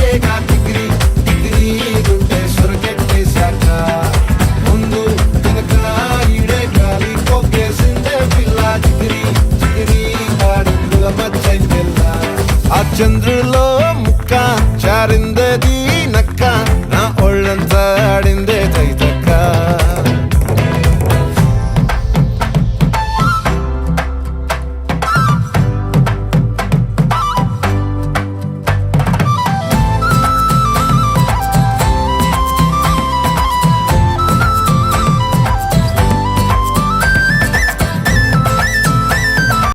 ఈడేగా degree degree గుంటే సొరకెట్టేశాక ముందు వెనక ఈడే గాలి కొక్కేసిందే పిల్ల డిగ్రీ డిగ్రీ ఆడుగుల మధ్య పిల్ల ఆ చంద్రులో ముక్క చారిందది నక్క నా ఒళ్ళంతా ఆడిందే